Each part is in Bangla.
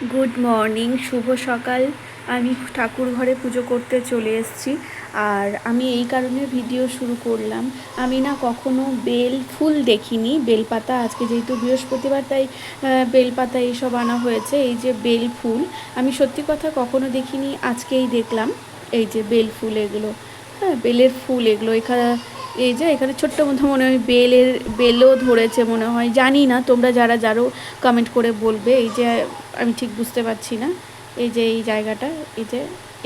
গুড মর্নিং, শুভ সকাল। আমি ঠাকুর ঘরে পুজো করতে চলে এসেছি। আর আমি এই কারণে ভিডিও শুরু করলাম, আমি না কখনো বেল ফুল দেখিনি। বেলপাতা, আজকে যেহেতু বৃহস্পতিবার তাই বেলপাতা এইসব আনা হয়েছে। এই যে বেল ফুল, আমি সত্যি কথা কখনো দেখিনি, আজকেই দেখলাম। এই যে বেল ফুল, এগুলো হ্যাঁ বেলের ফুল এগুলো। এখানে এই যে এখানে ছোট্ট মতো মনে হয় বেলও ধরেছে মনে হয়, জানি না, তোমরা যারা কমেন্ট করে বলবে। এই যে আমি ঠিক বুঝতে পারছি না, এই যে এই জায়গাটা, এই যে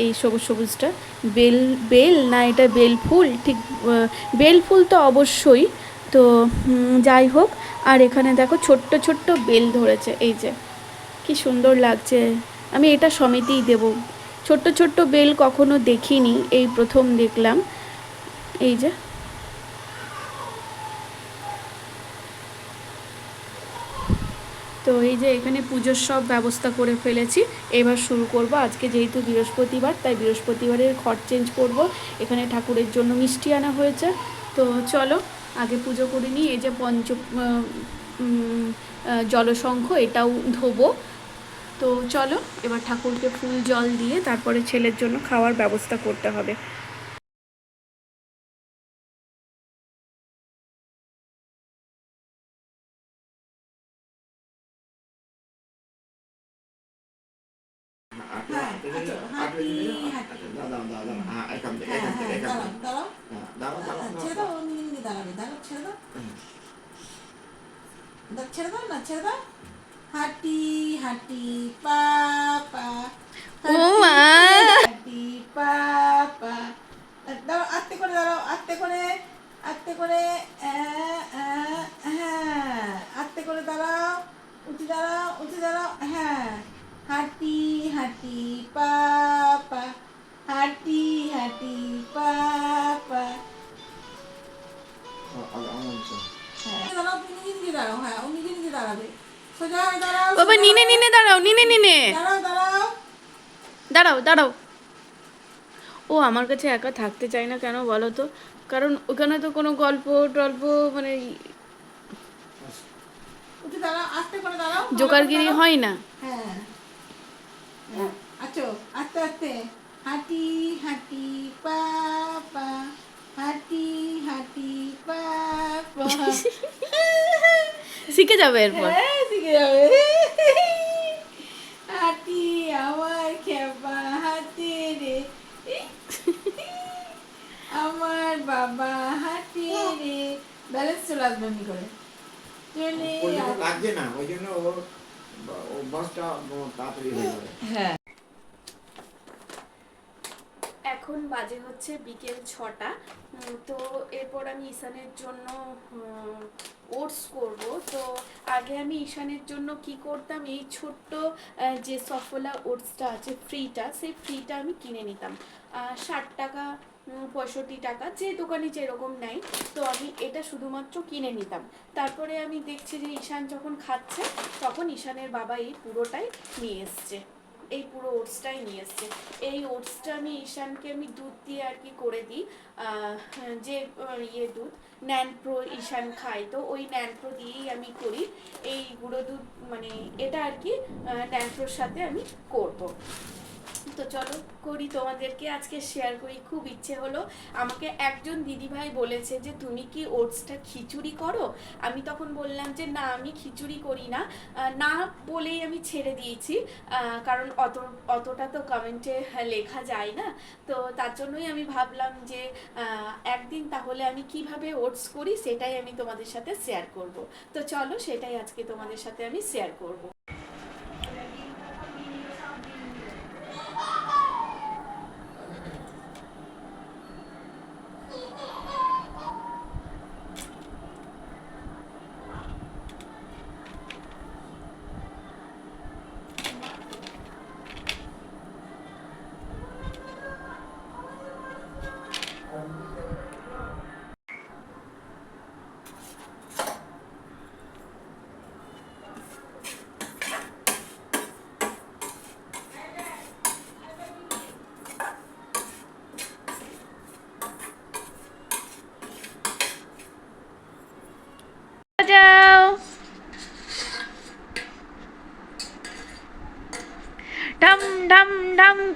এই সবুজ সবুজটা বেল, বেল না এটা বেল ফুল ঠিক। বেল ফুল তো অবশ্যই। তো যাই হোক, আর এখানে দেখো ছোট্ট ছোট্ট বেল ধরেছে, এই যে কি সুন্দর লাগছে। আমি এটা সমেতেই দেব। ছোট্ট ছোট্ট বেল কখনো দেখিনি, এই প্রথম দেখলাম। এই যে তো এই যে এখানে পুজোর সব ব্যবস্থা করে ফেলেছি। এবার শুরু করব। আজকে যেহেতু বৃহস্পতিবার তাই বৃহস্পতিবারের ঘর চেঞ্জ করব। এখানে ঠাকুরের জন্য মিষ্টি আনা হয়েছে। তো চলো আগে পুজো করে নিই। এই যে জলশঙ্খ, এটাও ধোবো। তো চলো এবার ঠাকুরকে ফুল জল দিয়ে তারপরে ছেলের জন্য খাওয়ার ব্যবস্থা করতে হবে। ছেড়ে দাও না, ছেড়ে দাও। হাঁটি হাঁটি পা পা, ও মা, হাঁটি পা পা। দাঁড়াও, আস্তে করে দাঁড়াও, আস্তে করে, আস্তে করে। হ্যাঁ, আস্তে করে দাঁড়াও, উঁচু দাঁড়াও, উঁচু দাঁড়াও। হ্যাঁ, হাঁটি হাঁটি পা পা, হাঁটি হাঁটি পা পা। হ্যাঁ দাঁড়াও, তুমি নিজে নিজে দাঁড়াও। হ্যাঁ, ও নিজে নিজে দাঁড়াবে। সোজা হয়ে দাঁড়াও, বাবা সোজা নিনে হয়ে নিনে দাঁড়াও, নিনে নিনে দাঁড়াও, দাঁড়াও। দাঁড়াও দাঁড়াও। ও আমার কাছে একা থাকতে চায় না কেন বলো তো? কারণ ওখানে তো কোনো গল্প টল্প মানে উঠে দাঁড়াও, আস্তে করে দাঁড়াও, ভালো করে জোগাড়গিরি দাঁড়াও। হয় না। হ্যাঁ, হ্যাঁ, আচ্ছা, আস্তে আস্তে। হাঁটি হাঁটি পা পা, হাঁটি হাঁটি পা পা। শিখে যাবে এরপর। হ্যাঁ, শিখে যাবে। হাঁটি আমার খেপা হাতে রে, আমার বাবা হাঁটে রে। ব্যালেন্স চলে আসবে এমনি করে, চলে লাগছে না, ওই জন্য ওর অভ্যাসটা তাড়াতাড়ি হয়ে যাবে। হ্যাঁ। এখন বাজে হচ্ছে বিকেল 6টা। তো এরপর আমি ঈশানের জন্য ওটস করব। তো আগে আমি ঈশানের জন্য কি করতাম, এই ছোট্ট যে সফলা ওটসটা আছে ফ্রিটা, সেই ফ্রিটা আমি কিনে নিতাম 60 টাকা, 65 টাকা, যে দোকানে যেরকম নেয়। তো আমি এটা শুধুমাত্র কিনে নিতাম। তারপরে আমি দেখছি যে ঈশান যখন খাচ্ছে তখন ঈশানের বাবা এই পুরোটাই নিয়ে এসছে, এই পুরো ওটসটাই নিয়ে এসছে। এই ওটসটা আমি ঈশানকে আমি দুধ দিয়ে আর কি করে দিই, যে ইয়ে দুধ ন্যানপ্রো ঈশান খায়, তো ওই ন্যানপ্রো দিয়েই আমি করি এই গুঁড়ো দুধ, মানে এটা আর কি ন্যানপ্রোর সাথে আমি করব। তো চলো করি, তোমাদেরকে আজকে শেয়ার করি, খুব ইচ্ছে হলো। আমাকে একজন দিদিভাই বলেছে যে তুমি কি ওটসটা খিচুড়ি করো? আমি তখন বললাম যে না, আমি খিচুড়ি করি না। না বলেই আমি ছেড়ে দিয়েছি, কারণ অতটা তো কমেন্টে লেখা যায় না। তো তার জন্যই আমি ভাবলাম যে একদিন তাহলে আমি কিভাবে ওটস করি সেটাই আমি তোমাদের সাথে শেয়ার করব। তো চলো সেটাই আজকে তোমাদের সাথে আমি শেয়ার করব।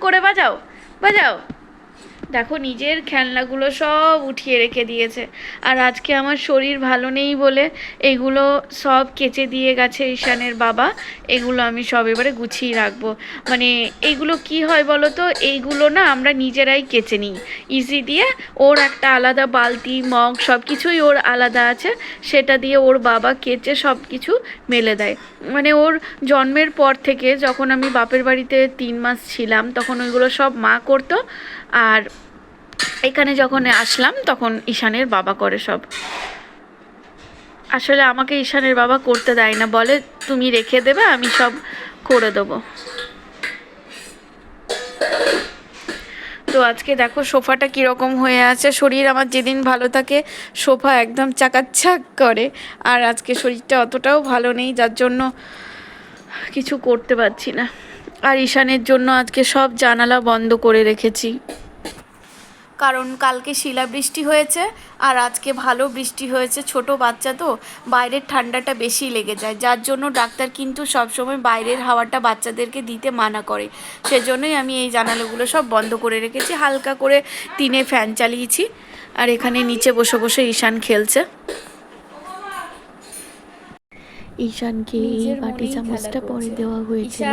করে বাজাও বাজাও। দেখো নিজের খেলনাগুলো সব উঠিয়ে রেখে দিয়েছে। আর আজকে আমার শরীর ভালো নেই বলে এগুলো সব কেচে দিয়ে গেছে ঈশানের বাবা। এগুলো আমি সব এবারে গুছিয়ে রাখবো। মানে এইগুলো কি হয় বলো তো, এইগুলো না আমরা নিজেরাই কেচে নিই ইজি দিয়ে। ওর একটা আলাদা বালতি মগ সব কিছুই ওর আলাদা আছে, সেটা দিয়ে ওর বাবা কেচে সব কিছু মেলে দেয়। মানে ওর জন্মের পর থেকে যখন আমি বাপের বাড়িতে 3 মাস ছিলাম তখন ওইগুলো সব মা করতো, আর এখানে যখন আসলাম তখন ঈশানের বাবা করে সব। আসলে আমাকে ঈশানের বাবা করতে দেয় না, বলে তুমি রেখে দেবে আমি সব করে দেবো। তো আজকে দেখো সোফাটা কীরকম হয়ে আছে। শরীর আমার যেদিন ভালো থাকে সোফা একদম চাকাচ্ছাক করে, আর আজকে শরীরটা অতটাও ভালো নেই, যার জন্য কিছু করতে পারছি না। আর ঈশানের জন্য আজকে সব জানালা বন্ধ করে রেখেছি, কারণ কালকে শিলাবৃষ্টি হয়েছে আর আজকে ভালো বৃষ্টি হয়েছে। ছোট বাচ্চা তো বাইরের ঠান্ডাটা বেশি লেগে যায়, যার জন্য ডাক্তার কিন্তু সবসময় বাইরের হাওয়াটা বাচ্চাদেরকে দিতে মানা করে। সেজন্যই আমি এই জানালাগুলো সব বন্ধ করে রেখেছি, হালকা করে 3-এ ফ্যান চালিয়েছি। আর এখানে নিচে বসে বসে ঈশান খেলছে। ঈশানকে এই বাটি চামচটা পরে দেওয়া হয়েছিল।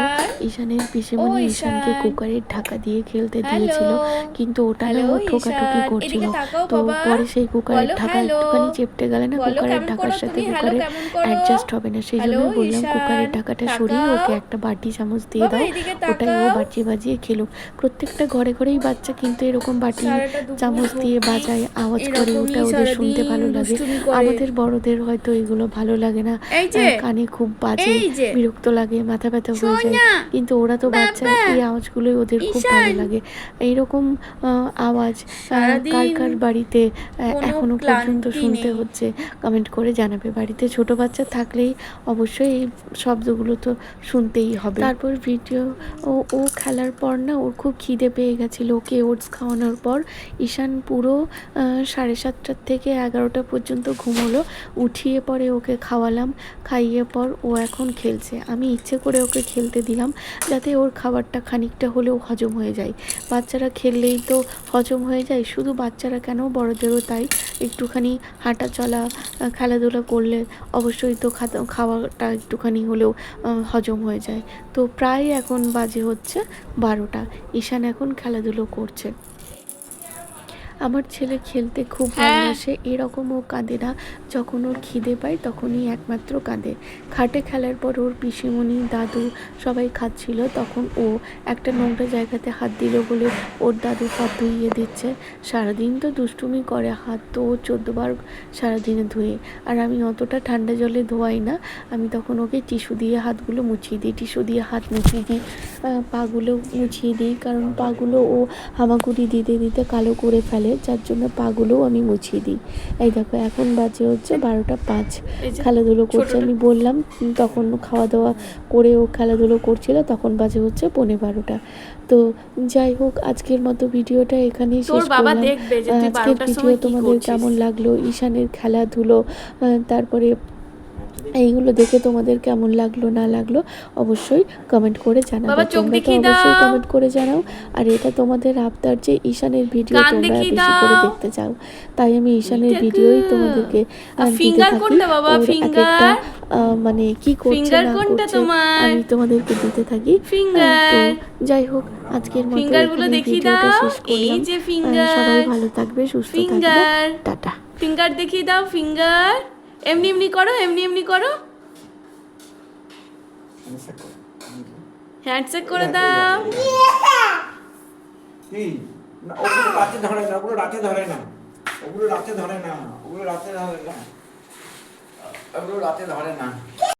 ঈশানের পিসেমণি ঈশানকে কুকারের ঢাকা দিয়ে খেলতে দিয়েছিল, কিন্তু ওটা না ও ঠোকাঠুকি করছিল। তো পরে সেই কুকারের ঢাকা একটুখানি চেপটে গেলে না কুকারের ঢাকার সাথে কুকারের অ্যাডজাস্ট হবে না। সেই জন্য বললাম কুকারের ঢাকাটা সরিয়ে ওকে একটা বাটি চামচ দিয়ে দাও, ওটাই ও বাজিয়ে বাজিয়ে খেলুক। প্রত্যেকটা ঘরে ঘরেই বাচ্চা কিন্তু এরকম বাটি চামচ দিয়ে বাজায়, আওয়াজ করে, ওটা ওদের শুনতে ভালো লাগে। আমাদের বড়দের হয়তো এগুলো ভালো লাগে না, কানে খুব বাজে, বিরক্ত লাগে, মাথা ব্যথা হয়ে যায়, কিন্তু ওরা তো বাচ্চা, এই আওয়াজগুলোই ওদের খুব ভালো লাগে। এইরকম আওয়াজ কার কার বাড়িতে এখনো পর্যন্ত শুনতে হচ্ছে কমেন্ট করে জানাবে। বাড়িতে ছোট বাচ্চা থাকলেই অবশ্যই এই শব্দগুলো তো শুনতেই হবে। তারপর ভিডিও ও খেলার পর না ওর খুব খিদে পেয়ে গেছিলো। ওকে ওটস খাওয়ানোর পর ঈশান পুরো 7:30 থেকে 11টা পর্যন্ত ঘুমোলো। উঠিয়ে পরে ওকে খাওয়ালাম, খাইয়ে পর ও এখন খেলছে। আমি ইচ্ছে করে ওকে খেলতে দিলাম যাতে ওর খাবারটা খানিকটা হলেও হজম হয়ে যায়। বাচ্চারা খেললেই তো হজম হয়ে যায়, শুধু বাচ্চারা কেন বড়দেরও তাই। একটুখানি হাঁটা চলা খেলাধুলা করলে অবশ্যই তো খাওয়াটা একটুখানি হলেও হজম হয়ে যায়। তো প্রায় এখন বাজে হচ্ছে 12টা। ঈশান এখন খেলাধুলো করছে। আমার ছেলে খেলতে খুব ভালোবাসে, এরকম ও কাঁদে না। যখন ওর খিদে পায় তখনই একমাত্র কাঁদে। খাটে খেলার পর ওর পিসিমণি দাদু সবাই খাচ্ছিল, তখন ও একটা নোংরা জায়গাতে হাত দিল বলে ওর দাদু হাত ধুইয়ে দিচ্ছে। সারাদিন তো দুষ্টুমি করে, হাত তো ও 14 বার সারাদিনে ধুয়ে। আর আমি অতটা ঠান্ডা জলে ধোয়াই না, আমি তখন ওকে টিস্যু দিয়ে হাতগুলো মুছিয়ে দিই, টিস্যু দিয়ে হাত মুছিয়ে দিই, পাগুলো মুছিয়ে দিই, কারণ পাগুলো ও হামাগুড়ি দিতে দিতে কালো করে ফেলে, যার জন্য পাগুলোও আমি মুছিয়ে দিই। এই দেখো এখন বাজে হচ্ছে 12:05, খেলাধুলো করছে। আমি বললাম তখন খাওয়া দাওয়া করে ও খেলাধুলো করছিল, তখন বাজে হচ্ছে 12:15। তো যাই হোক, আজকের মতো ভিডিওটা এখানেই শেষ করলাম। আজকের ভিডিও তোমাদের কেমন লাগলো, ঈশানের খেলাধুলো, তারপরে এইগুলো দেখে তোমাদের কেমন লাগলো না লাগলো অবশ্যই কমেন্ট করে জানাবে। তোমরা তো অবশ্যই কমেন্ট করে জানাও। আর এটা তোমাদের আবদার যে ঈশানের ভিডিও তোমরা বেশি করে দেখতে চাও, তাই আমি ঈশানের ভিডিওই তোমাদেরকে দিতে থাকি। ওর এক একটা মানে কি করছে না করছে আমি তোমাদেরকে দিতে থাকি। তো যাই হোক, আজকের মতো এখানে ভিডিওটা শেষ করলাম। সবাই ভালো থাকবে, সুস্থ থাকবে, টাটা। ফিঙ্গার দেখিয়ে দাও, ফিঙ্গার এমনি এমনি করো, এমনি এমনি করো, হ্যান্ডশেক করে দাও। কি না, ওগুলো রাতে ধরে না, ওগুলো রাতে ধরে না, ওগুলো রাতে ধরে না, ওগুলো রাতে ধরে না, ওগুলো রাতে ধরে না।